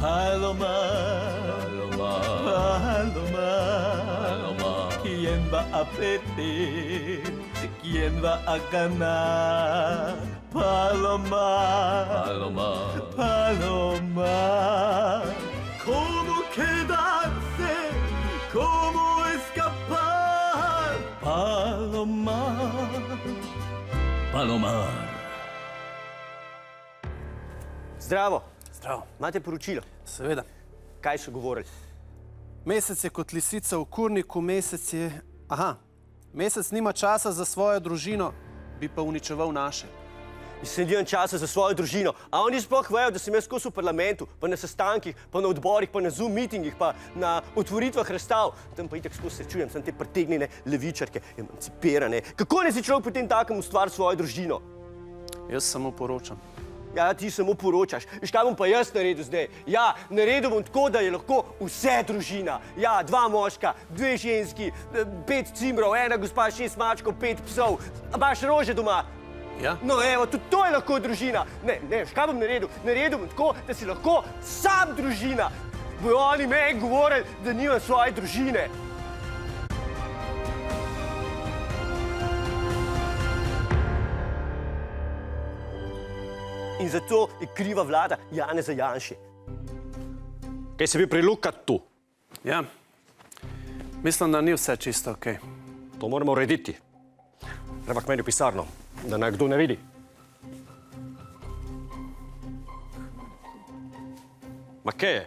Palomar, ¿quién va a perder? ¿Quién va a ganar? Palomar, ¿cómo quedarse? ¿Cómo escapar? Palomar. Zdravo. Zdravo. Imate poročilo? Seveda. Kaj so govorili? Mesec je kot lisica v kurniku, mesec je... Aha, mesec nima časa za svojo družino, bi pa uničeval naše. Mislim, da nimam časa za svojo družino. A oni sploh vejo, da sem jaz skozi v parlamentu, pa na sestankih, pa na odborih, pa na Zoom meetingih, pa na otvoritvah razstav. Tam pa itak skozi se čujem, sem te pretegnjene levičarke, emancipirane. Kako ne si človek potem takem ustvari svojo družino? Jaz samo poročam. Ja, ti samo poročaš. Veš, kaj bom pa jaz naredil zdaj? Ja, naredil bom tako, da je lahko vse družina. Ja, 2 moška, 2 ženski, 5 cimrov, 1 gospa, 6 mačkov, 5 psov. A imaš rože doma? Ja. No, evo, tudi to je lahko družina. Ne, veš, kaj bom naredil? Naredil bom tako, da si lahko sam družina. Bojo oni meni govorili, da nimam svoje družine. In zato je kriva vlada Janeza Janše. Kaj se bi prilukati tu? Ja, mislim, da ni vse čisto okej. To moramo urediti. Treba k meni v pisarno, da naj kdo ne vidi. Ma kaj je?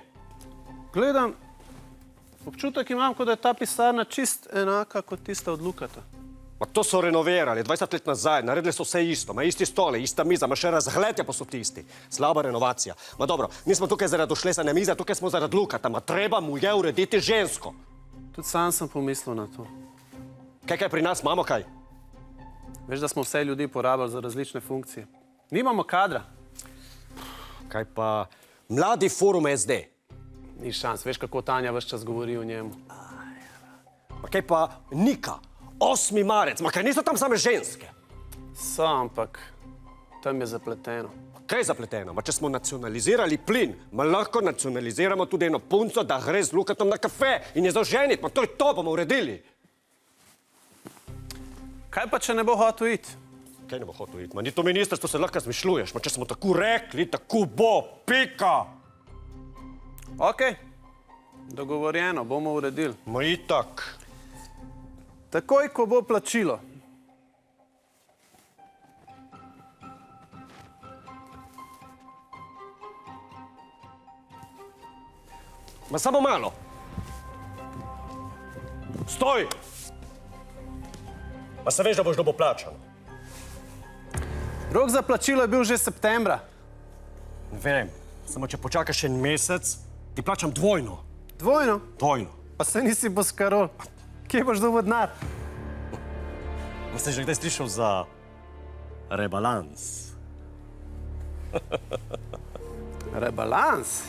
Gledam, občutek imam, kot da je ta pisarna čist enaka kot tista od Lukata. Ma to so renovirali 20 let nazaj, naredili so vse isto, ima isti stole, ista miza, ima še razgledja pa so tisti. Slaba renovacija. Ma dobro, nismo tukaj zaradi ošlesane mize, tukaj smo zaradi Lukata, ma treba mu je urediti žensko. Tudi sam sem pomislil na to. Kaj pri nas imamo kaj? Veš, da smo vse ljudi porabili za različne funkcije. Nimamo kadra. Kaj pa mladi forum SD? Ni šans, veš, kako Tanja ves čas govori o njemu. Ma kaj pa Nika? 8. marec, ma kaj niso tam same ženske? So, ampak tam je zapleteno. Kaj je zapleteno? Ma če smo nacionalizirali plin, ma lahko nacionaliziramo tudi eno punco, da gre z Lukatom na kafe in je zaženiti, ma to je to, bomo uredili. Kaj pa, če ne bo hotel iti? Kaj ne bo hotel iti? Ma ni to ministrstvo, se lahko zmišljuješ, ma če smo tako rekli, tako bo, pika. Okej, dogovorjeno, bomo uredili. Ma itak. Takoj, ko bo plačilo. Ma samo malo. Stoj! Pa se veš, da boš dobil plačano. Rok za plačilo je bil že septembra. Vem, samo če počakaš en mesec, ti plačam dvojno. Dvojno? Dvojno. Pa se nisi boskarol. Kje boš dobil denar? Si že kdaj slišal za rebalans? Rebalans?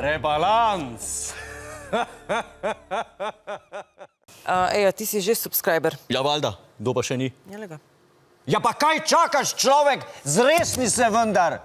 Rebalans! Ejo, ti si že subscriber. Ja, valjda, kdo pa še ni? Jeli ga? Ja pa kaj čakaš, človek? Zresni se vendar!